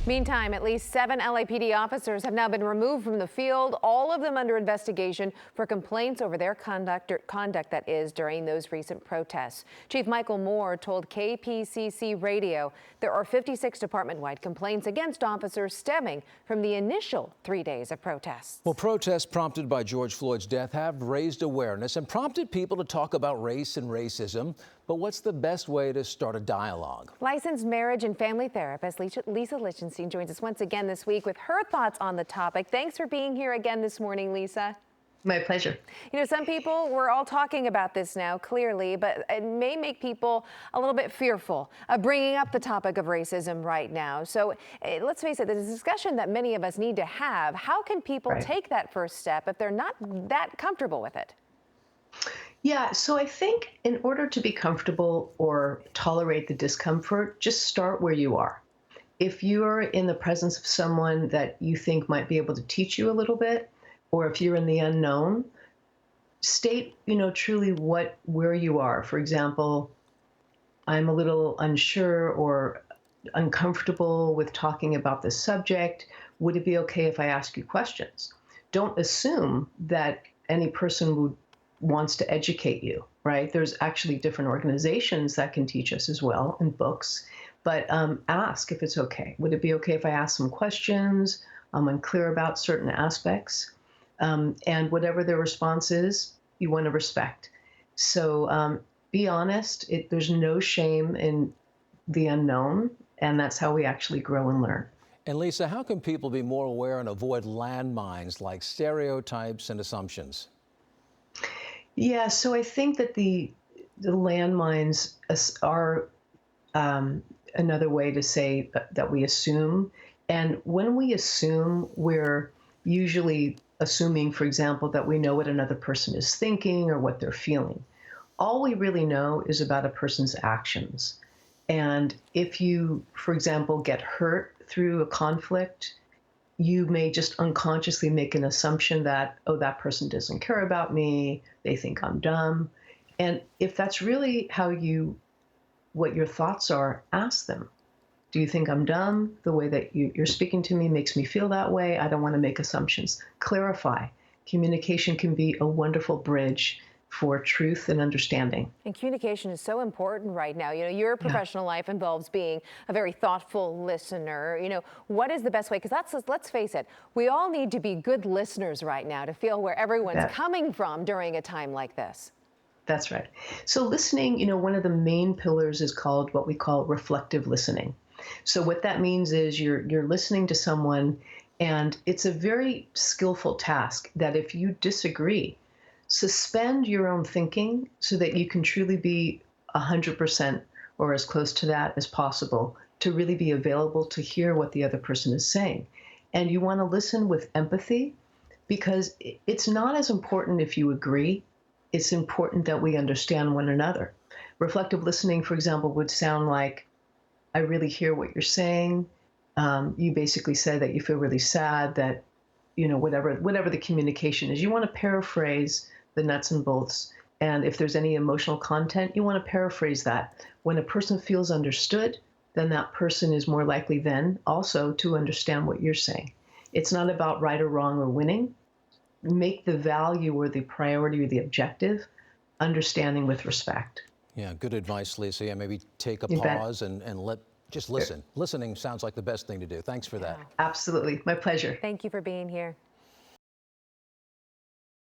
Meantime, at least 7 LAPD officers have now been removed from the field, all of them under investigation for complaints over their conduct that is during those recent protests. Chief Michael Moore told KPCC Radio there are 56 department-wide complaints against officers stemming from the initial 3 days of protests. Well, protests prompted by George Floyd's death have raised awareness and prompted people to talk about race and racism. But what's the best way to start a dialogue? Licensed marriage and family therapist Lisa Lichtenstein joins us once again this week with her thoughts on the topic. Thanks for being here again this morning, Lisa. My pleasure. You know, some people, we're all talking about this now, clearly, but it may make people a little bit fearful of bringing up the topic of racism right now. So let's face it, there's a discussion that many of us need to have. How can people take that first step if they're not that comfortable with it? Yeah, so I think in order to be comfortable or tolerate the discomfort, just start where you are. If you're in the presence of someone that you think might be able to teach you a little bit, or if you're in the unknown, state, truly where you are. For example, I'm a little unsure or uncomfortable with talking about this subject. Would it be okay if I ask you questions? Don't assume that any person wants to educate you, right? There's actually different organizations that can teach us as well, and books. But ask if it's okay. Would it be okay if I ask some questions? I'm unclear about certain aspects. And whatever their response is, you want to respect. So be honest. There's no shame in the unknown, and that's how we actually grow and learn. And Lisa, how can people be more aware and avoid landmines like stereotypes and assumptions? Yeah, so I think that the landmines are another way to say that we assume. And when we assume, we're usually assuming, for example, that we know what another person is thinking or what they're feeling. All we really know is about a person's actions. And if you, for example, get hurt through a conflict, you may just unconsciously make an assumption that, oh, that person doesn't care about me, they think I'm dumb. And if that's really what your thoughts are, ask them. Do you think I'm dumb? The way that you're speaking to me makes me feel that way. I don't want to make assumptions. Clarify. Communication can be a wonderful bridge for truth and understanding. And communication is so important right now. You know, your professional life involves being a very thoughtful listener. You know, what is the best way? Because let's face it, we all need to be good listeners right now to feel where everyone's coming from during a time like this. That's right. So listening, one of the main pillars is called what we call reflective listening. So what that means is you're listening to someone, and it's a very skillful task that if you disagree, suspend your own thinking so that you can truly be 100% or as close to that as possible to really be available to hear what the other person is saying. And you want to listen with empathy, because it's not as important if you agree. It's important that we understand one another. Reflective listening, for example, would sound like, I really hear what you're saying. You basically say that you feel really sad, that, whatever the communication is, you want to paraphrase the nuts and bolts. And if there's any emotional content, you want to paraphrase that. When a person feels understood, then that person is more likely then also to understand what you're saying. It's not about right or wrong or winning. Make the value or the priority or the objective understanding with respect. Yeah, good advice, Lisa. Yeah, maybe take a pause and just listen. Listening sounds like the best thing to do. Thanks for that. Absolutely. My pleasure. Thank you for being here.